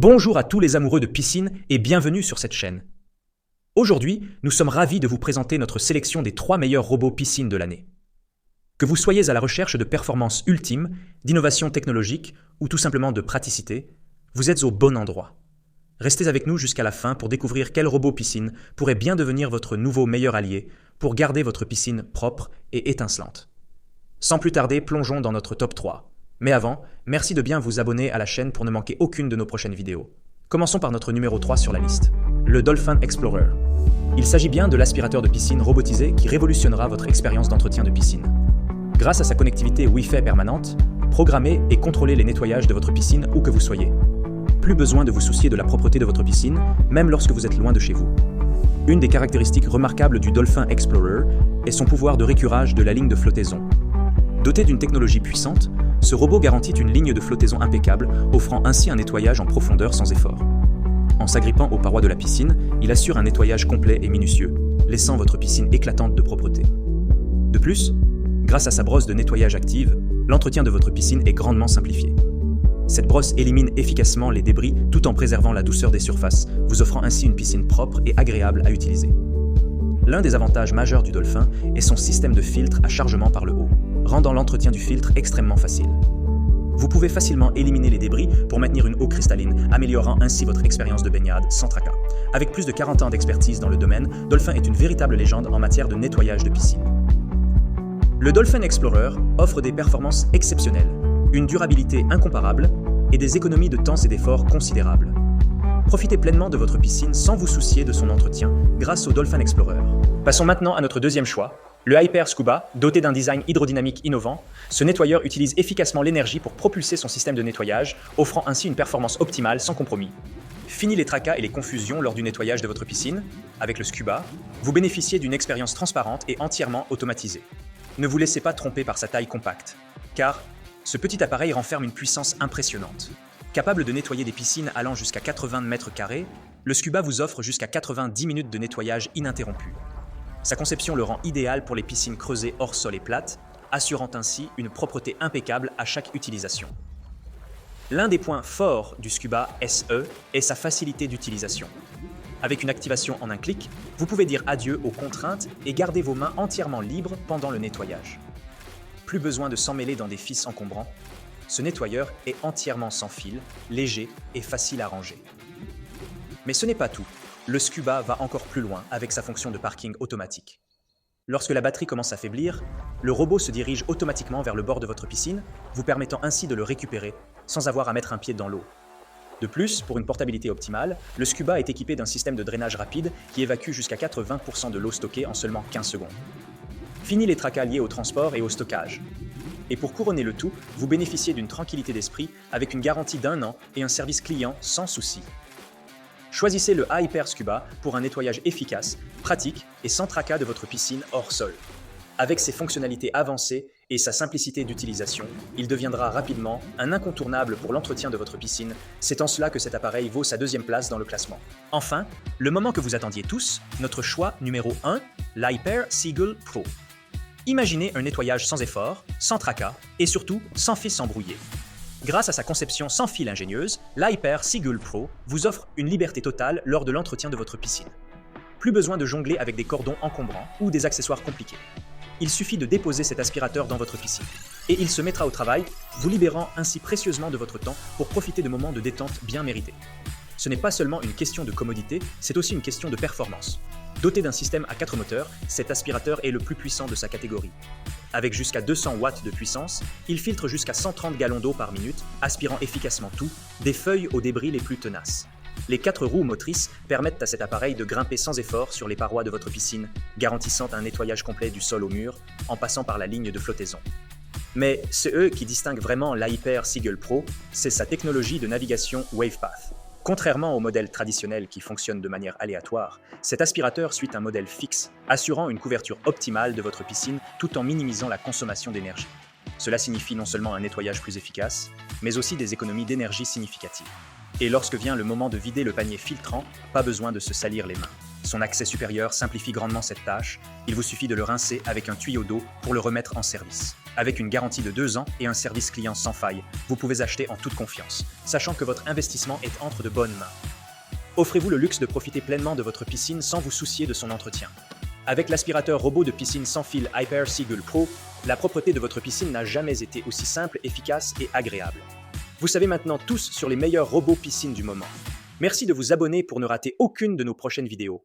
Bonjour à tous les amoureux de piscine et bienvenue sur cette chaîne. Aujourd'hui, nous sommes ravis de vous présenter notre sélection des 3 meilleurs robots piscine de l'année. Que vous soyez à la recherche de performances ultimes, d'innovation technologique ou tout simplement de praticité, vous êtes au bon endroit. Restez avec nous jusqu'à la fin pour découvrir quel robot piscine pourrait bien devenir votre nouveau meilleur allié pour garder votre piscine propre et étincelante. Sans plus tarder, plongeons dans notre top 3. Mais avant, merci de bien vous abonner à la chaîne pour ne manquer aucune de nos prochaines vidéos. Commençons par notre numéro 3 sur la liste, le Dolphin Explorer. Il s'agit bien de l'aspirateur de piscine robotisé qui révolutionnera votre expérience d'entretien de piscine. Grâce à sa connectivité Wi-Fi permanente, programmez et contrôlez les nettoyages de votre piscine où que vous soyez. Plus besoin de vous soucier de la propreté de votre piscine, même lorsque vous êtes loin de chez vous. Une des caractéristiques remarquables du Dolphin Explorer est son pouvoir de récurage de la ligne de flottaison. Doté d'une technologie puissante, ce robot garantit une ligne de flottaison impeccable, offrant ainsi un nettoyage en profondeur sans effort. En s'agrippant aux parois de la piscine, il assure un nettoyage complet et minutieux, laissant votre piscine éclatante de propreté. De plus, grâce à sa brosse de nettoyage active, l'entretien de votre piscine est grandement simplifié. Cette brosse élimine efficacement les débris tout en préservant la douceur des surfaces, vous offrant ainsi une piscine propre et agréable à utiliser. L'un des avantages majeurs du Dolphin est son système de filtre à chargement par le haut, rendant l'entretien du filtre extrêmement facile. Vous pouvez facilement éliminer les débris pour maintenir une eau cristalline, améliorant ainsi votre expérience de baignade sans tracas. Avec plus de 40 ans d'expertise dans le domaine, Dolphin est une véritable légende en matière de nettoyage de piscine. Le Dolphin Explorer offre des performances exceptionnelles, une durabilité incomparable et des économies de temps et d'efforts considérables. Profitez pleinement de votre piscine sans vous soucier de son entretien grâce au Dolphin Explorer. Passons maintenant à notre deuxième choix, le Hyper Scuba. Doté d'un design hydrodynamique innovant, ce nettoyeur utilise efficacement l'énergie pour propulser son système de nettoyage, offrant ainsi une performance optimale sans compromis. Fini les tracas et les confusions lors du nettoyage de votre piscine. Avec le Scuba, vous bénéficiez d'une expérience transparente et entièrement automatisée. Ne vous laissez pas tromper par sa taille compacte, car ce petit appareil renferme une puissance impressionnante. Capable de nettoyer des piscines allant jusqu'à 80 mètres carrés, le Scuba vous offre jusqu'à 90 minutes de nettoyage ininterrompu. Sa conception le rend idéal pour les piscines creusées hors sol et plates, assurant ainsi une propreté impeccable à chaque utilisation. L'un des points forts du Scuba SE est sa facilité d'utilisation. Avec une activation en un clic, vous pouvez dire adieu aux contraintes et garder vos mains entièrement libres pendant le nettoyage. Plus besoin de s'emmêler dans des fils encombrants, ce nettoyeur est entièrement sans fil, léger et facile à ranger. Mais ce n'est pas tout. Le Scuba va encore plus loin avec sa fonction de parking automatique. Lorsque la batterie commence à faiblir, le robot se dirige automatiquement vers le bord de votre piscine, vous permettant ainsi de le récupérer sans avoir à mettre un pied dans l'eau. De plus, pour une portabilité optimale, le Scuba est équipé d'un système de drainage rapide qui évacue jusqu'à 80% de l'eau stockée en seulement 15 secondes. Fini les tracas liés au transport et au stockage. Et pour couronner le tout, vous bénéficiez d'une tranquillité d'esprit avec une garantie d'1 an et un service client sans souci. Choisissez le Hyper Scuba pour un nettoyage efficace, pratique et sans tracas de votre piscine hors sol. Avec ses fonctionnalités avancées et sa simplicité d'utilisation, il deviendra rapidement un incontournable pour l'entretien de votre piscine. C'est en cela que cet appareil vaut sa 2e place dans le classement. Enfin, le moment que vous attendiez tous, notre choix numéro 1, l'Hyper Seagull Pro. Imaginez un nettoyage sans effort, sans tracas et surtout sans fils embrouillés. Grâce à sa conception sans fil ingénieuse, l'Hyper Seagull Pro vous offre une liberté totale lors de l'entretien de votre piscine. Plus besoin de jongler avec des cordons encombrants ou des accessoires compliqués. Il suffit de déposer cet aspirateur dans votre piscine et il se mettra au travail, vous libérant ainsi précieusement de votre temps pour profiter de moments de détente bien mérités. Ce n'est pas seulement une question de commodité, c'est aussi une question de performance. Doté d'un système à 4 moteurs, cet aspirateur est le plus puissant de sa catégorie. Avec jusqu'à 200 watts de puissance, il filtre jusqu'à 130 gallons d'eau par minute, aspirant efficacement tout, des feuilles aux débris les plus tenaces. Les 4 roues motrices permettent à cet appareil de grimper sans effort sur les parois de votre piscine, garantissant un nettoyage complet du sol au mur, en passant par la ligne de flottaison. Mais ce qui distingue vraiment l'Hyper Seagull Pro, c'est sa technologie de navigation WavePath. Contrairement au modèle traditionnel qui fonctionne de manière aléatoire, cet aspirateur suit un modèle fixe, assurant une couverture optimale de votre piscine tout en minimisant la consommation d'énergie. Cela signifie non seulement un nettoyage plus efficace, mais aussi des économies d'énergie significatives. Et lorsque vient le moment de vider le panier filtrant, pas besoin de se salir les mains. Son accès supérieur simplifie grandement cette tâche. Il vous suffit de le rincer avec un tuyau d'eau pour le remettre en service. Avec une garantie de 2 ans et un service client sans faille, vous pouvez acheter en toute confiance, sachant que votre investissement est entre de bonnes mains. Offrez-vous le luxe de profiter pleinement de votre piscine sans vous soucier de son entretien. Avec l'aspirateur robot de piscine sans fil Hyper Seagull Pro, la propreté de votre piscine n'a jamais été aussi simple, efficace et agréable. Vous savez maintenant tous sur les meilleurs robots piscines du moment. Merci de vous abonner pour ne rater aucune de nos prochaines vidéos.